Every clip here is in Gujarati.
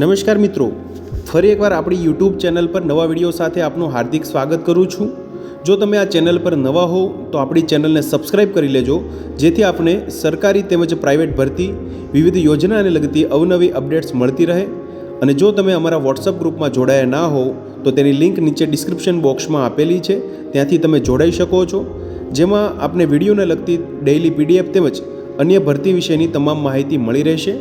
નમસ્કાર મિત્રો, ફરી એકવાર આપણી યુટ્યુબ ચેનલ પર નવા વિડીયો સાથે આપનું હાર્દિક સ્વાગત કરું છું। જો તમે આ ચેનલ પર નવા હો તો આપણી ચેનલને સબસ્ક્રાઇબ કરી લેજો, જેથી આપને સરકારી તેમજ પ્રાઇવેટ ભરતી વિવિધ યોજનાને લગતી અવનવી અપડેટ્સ મળતી રહે। અને જો તમે અમારા વોટ્સઅપ ગ્રુપમાં જોડાયા ના હો તો તેની લિંક નીચે ડિસ્ક્રિપ્શન બોક્સમાં આપેલી છે, ત્યાંથી તમે જોડાઈ શકો છો, જેમાં આપને વિડીયોને લગતી ડેઇલી પીડીએફ તેમજ અન્ય ભરતી વિશેની તમામ માહિતી મળી રહેશે।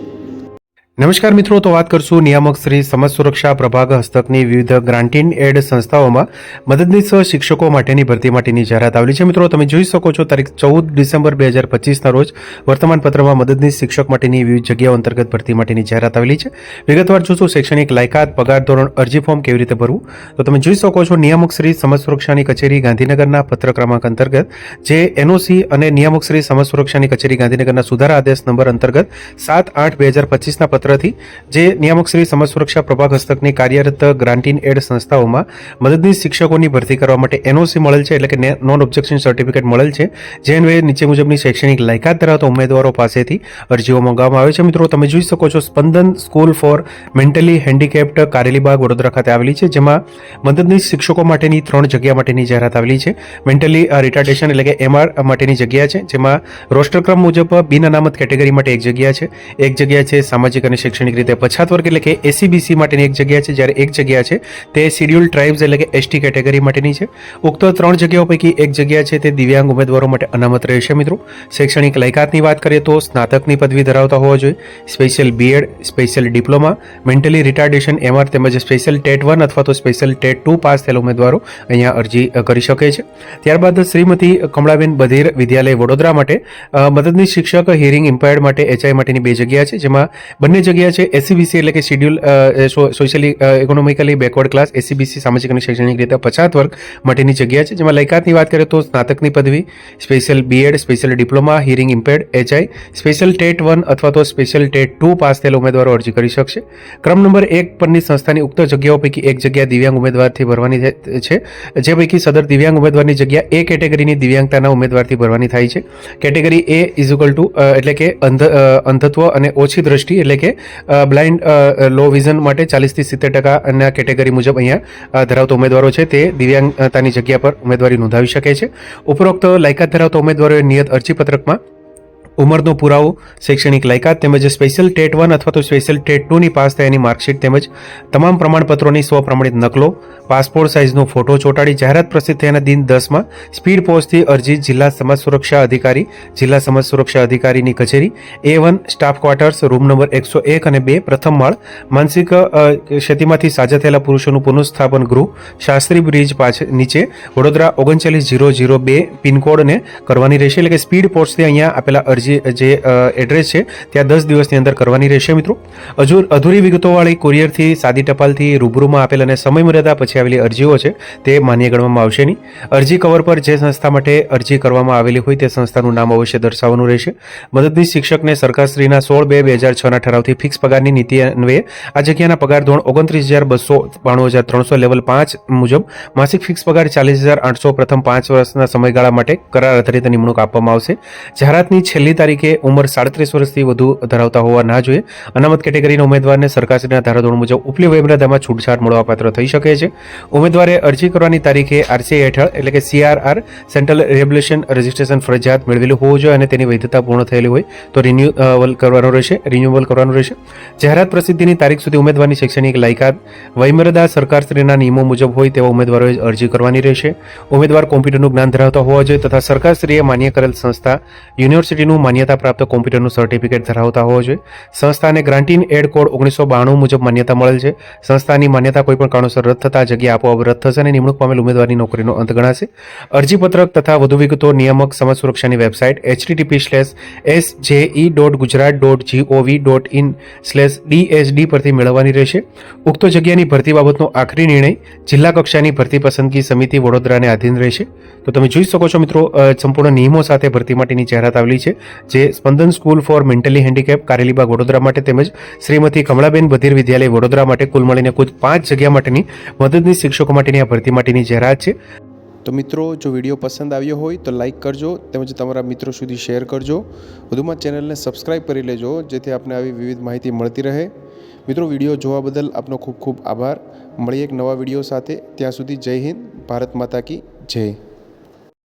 નમસ્કાર મિત્રો, તો વાત કરશું નિયામક શ્રી સમાજ સુરક્ષા પ્રભાગ હસ્તકની વિવિધ ગ્રાન્ટીન એડ સંસ્થાઓમાં મદદનીશ શિક્ષકો માટેની ભરતી માટેની જાહેરાત આવેલી છે। મિત્રો, તમે જોઈ શકો છો તારીખ 14 ડિસેમ્બર 2025ના રોજ વર્તમાનપત્રમાં મદદનીશ શિક્ષક માટેની વિવિધ જગ્યાઓ અંતર્ગત ભરતી માટેની જાહેરાત આવેલી છે। વિગતવાર જોશું શૈક્ષણિક લાયકાત, પગાર ધોરણ, અરજી ફોર્મ કેવી રીતે ભરવું, તો તમે જોઈ શકો છો નિયામક શ્રી સમાજ સુરક્ષાની કચેરી ગાંધીનગરના પત્ર ક્રમાંક અંતર્ગત જે એનઓસી અને નિયામક શ્રી સમાજ સુરક્ષાની કચેરી ગાંધીનગરના સુધારા આદેશ નંબર અંતર્ગત 7/8/2025ના પત્રથી જે નિયામક શ્રી સમાજ સુરક્ષા પ્રભાગ હસ્તકની કાર્યરત ગ્રાન્ટીન એડ સંસ્થાઓમાં મદદનીશ શિક્ષકોની ભરતી કરવા માટે એનઓસી મળેલ છે, એટલે કે નોન ઓબ્જેક્શન સર્ટિફિકેટ મળેલ છે, જે અન્વયે નીચે મુજબની શૈક્ષણિક લાયકાત ધરાવતા ઉમેદવારો પાસેથી અરજીઓ મંગાવવામાં આવે છે। મિત્રો, તમે જોઈ શકો છો Spandan school for mentally handicapped Karelibaug Vadodara ખાતે આવેલી છે, જેમાં મદદનીશ શિક્ષકો માટેની 3 જગ્યા માટેની જાહેરાત આવેલી છે। મેન્ટલી રિટાર્ડેશન એટલે કે એમઆર માટેની જગ્યા છે, જેમાં રોસ્ટર ક્રમ મુજબ બિન અનામત કેટેગરી માટે એક જગ્યા છે, એક જગ્યા છે સામાજિક અને શૈક્ષણિક રીતે પછાત વર્ગ એટલે કે એસીબીસી માટેની એક જગ્યા છે, જ્યારે એક જગ્યા છે તે શિડ્યુલ્ડ ટ્રાઇબ્સ એટલે કે એસટી કેટેગરી માટેની છે। ઉક્ત 3 જગ્યાઓ પૈકી એક જગ્યા છે તે દિવ્યાંગ ઉમેદવારો માટે અનામત રહેશે। મિત્રો, શૈક્ષણિક લાયકાતની વાત કરીએ તો સ્નાતકની પદવી ધરાવતા હોવા જોઈએ, special B Ed, special diploma, mentally retardation MR તેમજ સ્પેશિયલ ટેટ 1 અથવા તો સ્પેશિયલ ટેટ 2 પાસ થયેલા ઉમેદવારો અહીંયા અરજી કરી શકે છે। ત્યારબાદ શ્રીમતી કમળાબેન બધીર વિદ્યાલય વડોદરા માટે મદદનીશ શિક્ષક હિયરિંગ ઇમ્પેર્ડ માટે એચઆઈ માટેની 2 જગ્યા છે, જેમાં બંને જગ્યા છે એસીબીસી એટલે કે schedule socially economically backward class SEBC સામાજિક અને શૈક્ષણિક રીતે પછાત વર્ગ માટેની જગ્યા છે, જેમાં લાયકાતની વાત કરીએ તો સ્નાતકની પદવી, special B Ed, special diploma, hearing impaired HI, special TET 1 અથવા તો સ્પેશિયલ ટેટ 2 પાસ થયેલા ઉમેદવારો અરજી કરી શકશે। ક્રમ નંબર 1 પરની સંસ્થાની ઉક્ત જગ્યાઓ પૈકી એક જગ્યા દિવ્યાંગ ઉમેદવારથી ભરવાની છે, જે પૈકી સદર દિવ્યાંગ ઉમેદવારની જગ્યા એ કેટેગરીની દિવ્યાંગતાના ઉમેદવારથી ભરવાની થાય છે। કેટેગરી એ એટલે કે અંધત્વ અને ઓછી દ્રષ્ટિ એટલે કે બ્લાઇન્ડ લો વિઝન માટે 40 થી 70% ના કેટેગરી મુજબ અહીંયા ધરાવતા ઉમેદવારો છે તે દિવ્યાંગતાની જગ્યા પર ઉમેદવારી નોંધાવી શકે છે। ઉપરોક્ત લાયકાત ધરાવતા ઉમેદવારોએ નિયત અરજીપત્રકમાં ઉંમરનો પુરાવો, શૈક્ષણિક લાયકાત તેમજ સ્પેશિયલ ટેટ 1 અથવા તો સ્પેશિયલ ટેટ 2 ની પાસ થયાની માર્કશીટ તેમજ તમામ પ્રમાણપત્રોની સ્વપ્રમાણિત નકલો, પાસપોર્ટ સાઇઝનો ફોટો ચોંટાડી જાહેરાત પ્રસિદ્ધ થયાના દિન 10માં સ્પીડ પોસ્ટથી અરજી જિલ્લા સમાજ સુરક્ષા અધિકારીની કચેરી A1 staff quarters room number 101 અને 2 પ્રથમ માળ માનસિક ક્ષતિમાંથી સાજા થયેલા પુરુષોનું પુનઃસ્થાપન ગૃહ શાસ્ત્રી બ્રિજ નીચે વડોદરા 390002 પિનકોડને કરવાની રહેશે, એટલે કે સ્પીડ પોસ્ટથી અહીંયા આપેલા અરજી જે એડ્રેસ છે ત્યાં 10 દિવસની અંદર કરવાની રહેશે। મિત્રો, અધૂરી વિગતોવાળી કુરિયરથી, સાદી ટપાલથી, રૂબરૂમાં આપેલ અને સમય મર્યાદા પછી આવેલી અરજીઓ છે તે માન્ય ગણવામાં આવશે નહીં। અરજી કવર પર જે સંસ્થા માટે અરજી કરવામાં આવેલી હોય તે સંસ્થાનું નામ અવશ્ય દર્શાવવાનું રહેશે। મદદનીશ શિક્ષકને સરકારશ્રીના 16/2/2006ના ઠરાવથી ફિક્સ પગારની નીતિ અન્વયે આ જગ્યાના પગાર ધોરણ 29,292,300 લેવલ 5 મુજબ માસિક ફિક્સ પગાર 40,800 પ્રથમ 5 વર્ષના સમયગાળા માટે કરાર આધારિત નિમણૂક આપવામાં આવશે। જાહેરાતની છેલ્લી તારીખે ઉંમર 37 વર્ષથી વધુ ધરાવતા હોવા ના જોઈએ। અનામત કેટેગરીના ઉમેદવારને સરકારશ્રીના ધારાધોરણ મુજબ ઉપલી વયમર્યાદામાં છૂટછાટ મળવાપાત્ર થઈ શકે છે। ઉમેદવારે અરજી કરવાની તારીખે આરસીઆઈ હેઠળ એટલે કે સીઆરઆર સેન્ટ્રલ રેગ્યુલેશન રજિસ્ટ્રેશન ફરજિયાત મેળવેલું હોવું જોઈએ અને તેની વૈધતા પૂર્ણ થયેલી હોય તો રિન્યુઅલ કરવાનું રહેશે। જાહેરાત પ્રસિદ્ધિની તારીખ સુધી ઉમેદવારની શૈક્ષણિક લાયકાત, વયમર્યાદા સરકારશ્રીના નિયમો મુજબ હોય તેવા ઉમેદવારોએ અરજી કરવાની રહેશે। ઉમેદવાર કોમ્પ્યુટરનું જ્ઞાન ધરાવતા હોવા જોઈએ તથા સરકારશ્રીએ માન્ય કરેલ સંસ્થા, યુનિવર્સિટીનું માન્યતા પ્રાપ્ત કોમ્પ્યુટરનું સર્ટિફિકેટ ધરાવતા હોવા જોઈએ। સંસ્થાને ગ્રાન્ટીન એડ કોડ 1992 મુજબ માન્યતા મળેલ છે। સંસ્થાની માન્યતા કોઈપણ કારણોસર રદ થતા જગ્યા આપોઆપ રદ થશે અને નિમણૂક પામેલ ઉમેદવારની નોકરીનો અંત ગણાશે। અરજીપત્રક તથા વધુ વિગતો નિયામક સમાજ સુરક્ષાની વેબસાઇટ http://sje.gujarat.gov.in/dsd પરથી મેળવવાની રહેશે। ઉક્ત જગ્યાની ભરતી બાબતનો આખરી નિર્ણય જિલ્લા કક્ષાની ભરતી પસંદગી સમિતિ વડોદરાને આધીન રહેશે। તો તમે જોઈ શકો છો મિત્રો, સંપૂર્ણ નિયમો સાથે ભરતી માટેની જાહેરાત આવેલી છે, જે Spandan school for mentally handicap Karelibaug Vadodara માટે તેમજ શ્રીમતી કમળાબેન બધીર વિદ્યાલય વડોદરા માટે કુલ મળીને કુલ 5 જગ્યા માટેની મદદનીશ શિક્ષકો માટેની આ ભરતી માટેની જાહેરાત છે। તો મિત્રો, જો વિડીયો પસંદ આવ્યો હોય તો લાઇક કરજો તેમજ તમારા મિત્રો સુધી શેર કરજો। વધુમાં ચેનલને સબસ્ક્રાઇબ કરી લેજો, જેથી આપને આવી વિવિધ માહિતી મળતી રહે। મિત્રો, વિડીયો જોવા બદલ આપનો ખૂબ ખૂબ આભાર. મળીએ એક નવા વિડીયો સાથે. ત્યાં સુધી જય હિન્દ, ભારત માતા કી જય.